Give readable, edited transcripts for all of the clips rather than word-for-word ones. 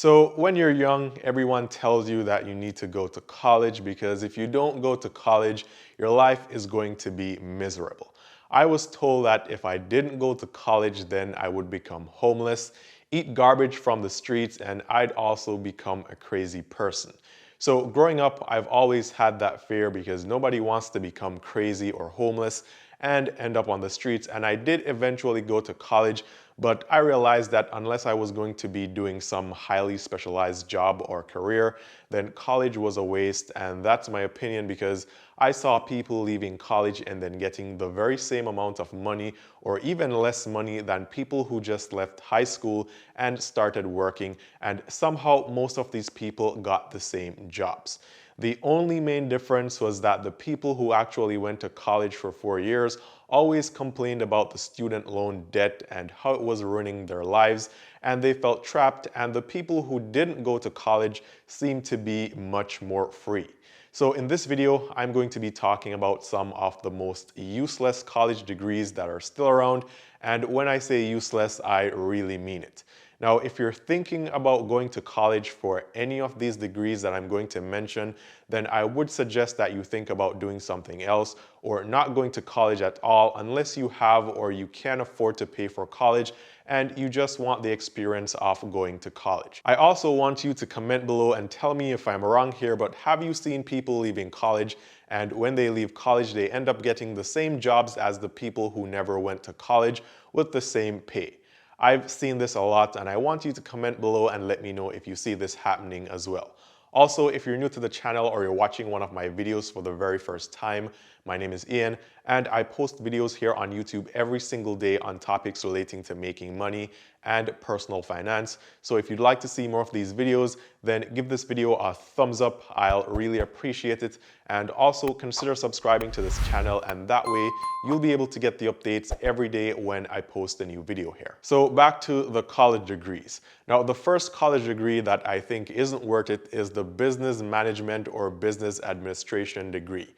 So when you're young, everyone tells you that you need to go to college because if you don't go to college, your life is going to be miserable. I was told that if I didn't go to college, then I would become homeless, eat garbage from the streets, and I'd also become a crazy person. So growing up, I've always had that fear because nobody wants to become crazy or homeless and end up on the streets. And I did eventually go to college, but I realized that unless I was going to be doing some highly specialized job or career, then college was a waste. And that's my opinion because I saw people leaving college and then getting the very same amount of money or even less money than people who just left high school and started working. And somehow most of these people got the same jobs. The only main difference was that the people who actually went to college for 4 years always complained about the student loan debt and how it was ruining their lives, and they felt trapped, and the people who didn't go to college seemed to be much more free. So in this video, I'm going to be talking about some of the most useless college degrees that are still around, and when I say useless, I really mean it. Now, if you're thinking about going to college for any of these degrees that I'm going to mention, then I would suggest that you think about doing something else or not going to college at all unless you have or you can afford to pay for college and you just want the experience of going to college. I also want you to comment below and tell me if I'm wrong here, but have you seen people leaving college and when they leave college, they end up getting the same jobs as the people who never went to college with the same pay? I've seen this a lot and I want you to comment below and let me know if you see this happening as well. Also, if you're new to the channel or you're watching one of my videos for the very first time, my name is Ian and I post videos here on YouTube every single day on topics relating to making money and personal finance. So if you'd like to see more of these videos, then give this video a thumbs up. I'll really appreciate it. And also consider subscribing to this channel, and that way you'll be able to get the updates every day when I post a new video here. So back to the college degrees. Now, the first college degree that I think isn't worth it is the business management or business administration degree.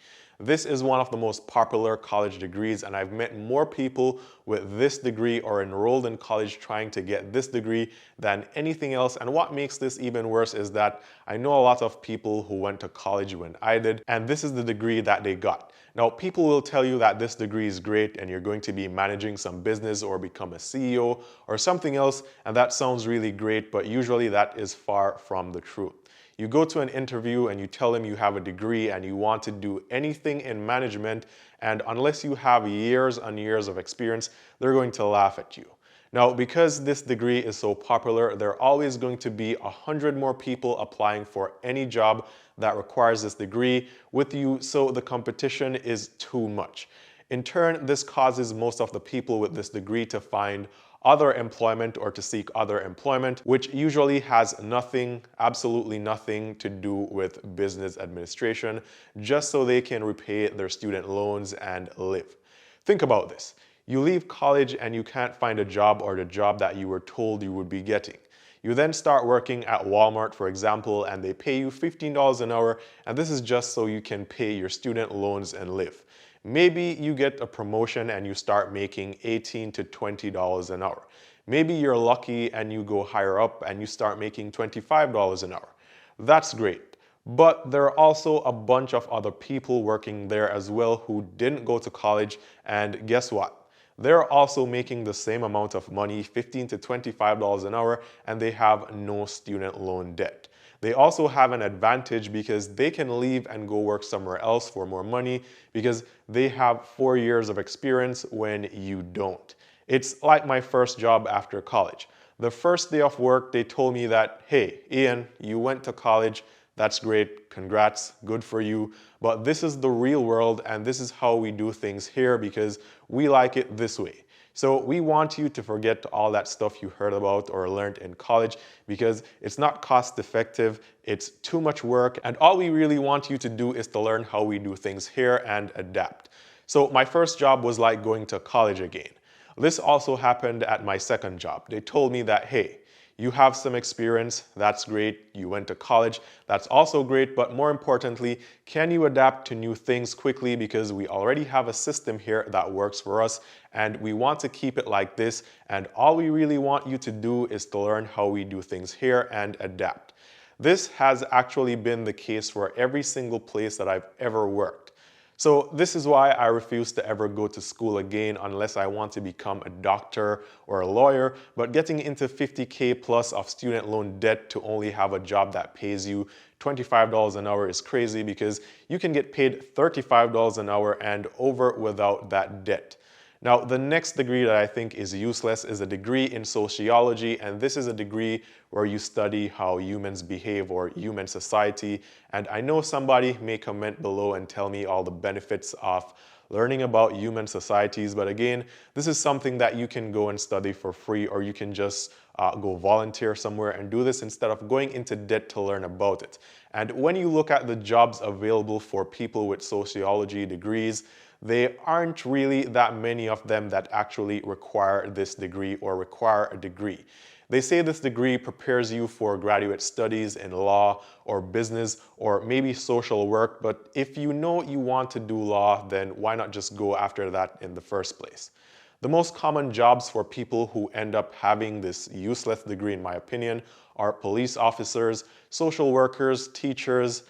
This is one of the most popular college degrees, and I've met more people with this degree or enrolled in college trying to get this degree than anything else. And what makes this even worse is that I know a lot of people who went to college when I did, and this is the degree that they got. Now, people will tell you that this degree is great and you're going to be managing some business or become a CEO or something else, and that sounds really great, but usually that is far from the truth. You go to an interview and you tell them you have a degree and you want to do anything in management, and unless you have years and years of experience, they're going to laugh at you. Now, because this degree is so popular, there are always going to be 100 more people applying for any job that requires this degree with you, so the competition is too much. In turn, this causes most of the people with this degree to find other employment or to seek other employment, which usually has nothing, absolutely nothing to do with business administration, just so they can repay their student loans and live. Think about this. You leave college and you can't find a job or the job that you were told you would be getting. You then start working at Walmart, for example, and they pay you $15 an hour, and this is just so you can pay your student loans and live. Maybe you get a promotion and you start making $18 to $20 an hour. Maybe you're lucky and you go higher up and you start making $25 an hour. That's great. But there are also a bunch of other people working there as well who didn't go to college, and guess what? They're also making the same amount of money, $15 to $25 an hour, and they have no student loan debt. They also have an advantage because they can leave and go work somewhere else for more money because they have 4 years of experience when you don't. It's like my first job after college. The first day of work, they told me that, hey, Ian, you went to college. That's great. Congrats. Good for you. But this is the real world and this is how we do things here because we like it this way. So we want you to forget all that stuff you heard about or learned in college because it's not cost effective, it's too much work, and all we really want you to do is to learn how we do things here and adapt. So my first job was like going to college again. This also happened at my second job. They told me that, hey, You have some experience, that's great. You went to college, that's also great. But more importantly, can you adapt to new things quickly? Because we already have a system here that works for us and we want to keep it like this. And all we really want you to do is to learn how we do things here and adapt. This has actually been the case for every single place that I've ever worked. So this is why I refuse to ever go to school again unless I want to become a doctor or a lawyer. But getting into 50K plus of student loan debt to only have a job that pays you $25 an hour is crazy, because you can get paid $35 an hour and over without that debt. Now, the next degree that I think is useless is a degree in sociology, and this is a degree where you study how humans behave or human society. And I know somebody may comment below and tell me all the benefits of learning about human societies, but again, this is something that you can go and study for free, or you can just go volunteer somewhere and do this instead of going into debt to learn about it. And when you look at the jobs available for people with sociology degrees, there aren't really that many of them that actually require this degree or require a degree. They say this degree prepares you for graduate studies in law or business or maybe social work, but if you know you want to do law, then why not just go after that in the first place? The most common jobs for people who end up having this useless degree, in my opinion, are police officers, social workers, teachers,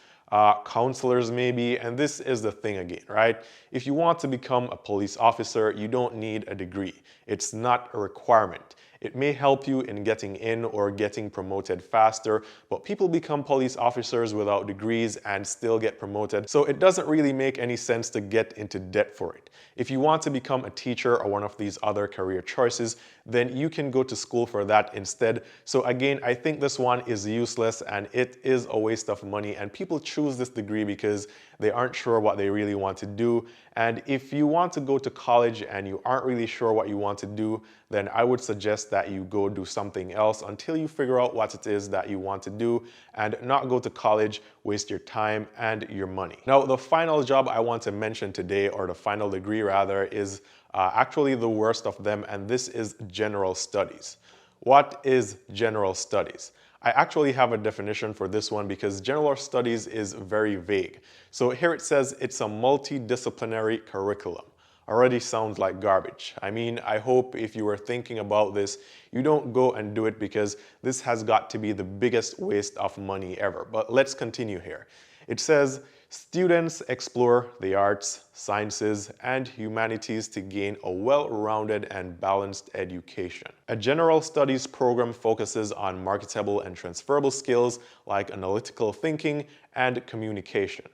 counselors maybe, and this is the thing again, right? If you want to become a police officer, you don't need a degree. It's not a requirement. It may help you in getting in or getting promoted faster, but people become police officers without degrees and still get promoted, so it doesn't really make any sense to get into debt for it. If you want to become a teacher or one of these other career choices, then you can go to school for that instead. So again, I think this one is useless and it is a waste of money, and people choose this degree because they aren't sure what they really want to do. And if you want to go to college and you aren't really sure what you want to do, then I would suggest that you go do something else until you figure out what it is that you want to do, and not go to college, waste your time and your money. Now, the final job I want to mention today, or the final degree rather, is actually the worst of them, and this is general studies. What is general studies? I actually have a definition for this one because general studies is very vague. So here it says it's a multidisciplinary curriculum. Already sounds like garbage. I mean, I hope if you were thinking about this, you don't go and do it, because this has got to be the biggest waste of money ever. But let's continue here. It says students explore the arts, sciences, and humanities to gain a well-rounded and balanced education. A general studies program focuses on marketable and transferable skills like analytical thinking and communication.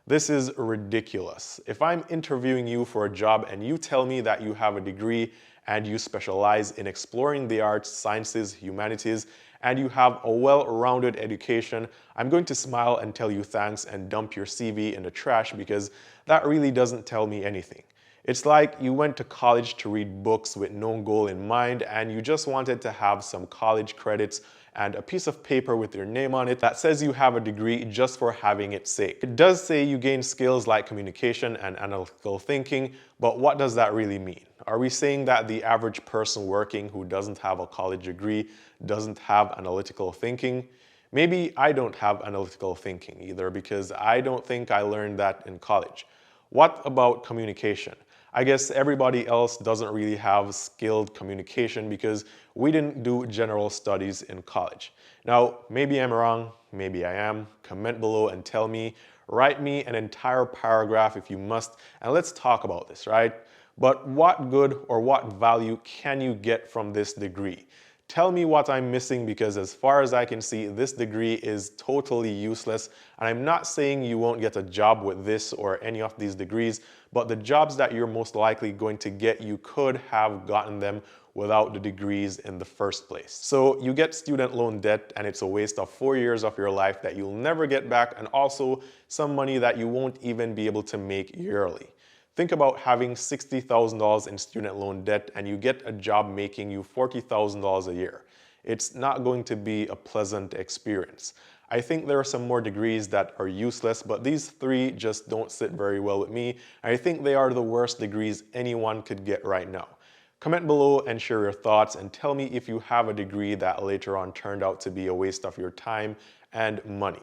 This is ridiculous. If I'm interviewing you for a job and you tell me that you have a degree and you specialize in exploring the arts, sciences, humanities, and you have a well-rounded education, I'm going to smile and tell you thanks and dump your CV in the trash, because that really doesn't tell me anything. It's like you went to college to read books with no goal in mind, and you just wanted to have some college credits and a piece of paper with your name on it that says you have a degree just for having its sake. It does say you gain skills like communication and analytical thinking, but what does that really mean? Are we saying that the average person working who doesn't have a college degree doesn't have analytical thinking? Maybe I don't have analytical thinking either, because I don't think I learned that in college. What about communication? I guess everybody else doesn't really have skilled communication because we didn't do general studies in college. Now, maybe I'm wrong, maybe I am. Comment below and tell me. Write me an entire paragraph if you must, and let's talk about this, right? But what good or what value can you get from this degree? Tell me what I'm missing, because as far as I can see, this degree is totally useless. And I'm not saying you won't get a job with this or any of these degrees, but the jobs that you're most likely going to get, you could have gotten them without the degrees in the first place. So you get student loan debt, and it's a waste of 4 years of your life that you'll never get back, and also some money that you won't even be able to make yearly. Think about having $60,000 in student loan debt and you get a job making you $40,000 a year. It's not going to be a pleasant experience. I think there are some more degrees that are useless, but these three just don't sit very well with me. I think they are the worst degrees anyone could get right now. Comment below and share your thoughts and tell me if you have a degree that later on turned out to be a waste of your time and money.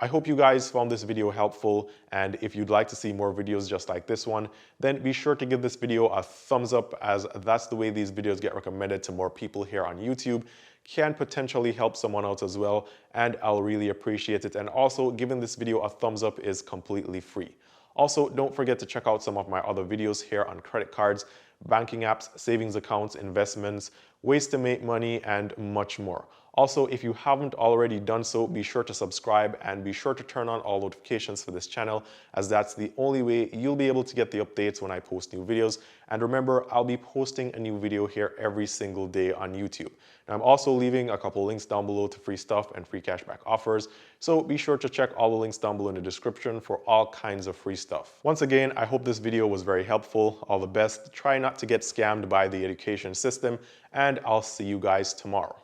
I hope you guys found this video helpful, and if you'd like to see more videos just like this one, then be sure to give this video a thumbs up, as that's the way these videos get recommended to more people here on YouTube. Can potentially help someone out as well, and I'll really appreciate it. And also, giving this video a thumbs up is completely free. Also, don't forget to check out some of my other videos here on credit cards, banking apps, savings accounts, investments, ways to make money, and much more. Also, if you haven't already done so, be sure to subscribe and be sure to turn on all notifications for this channel, as that's the only way you'll be able to get the updates when I post new videos. And remember, I'll be posting a new video here every single day on YouTube. Now, I'm also leaving a couple links down below to free stuff and free cashback offers, so be sure to check all the links down below in the description for all kinds of free stuff. Once again, I hope this video was very helpful. All the best. Try not to get scammed by the education system, and I'll see you guys tomorrow.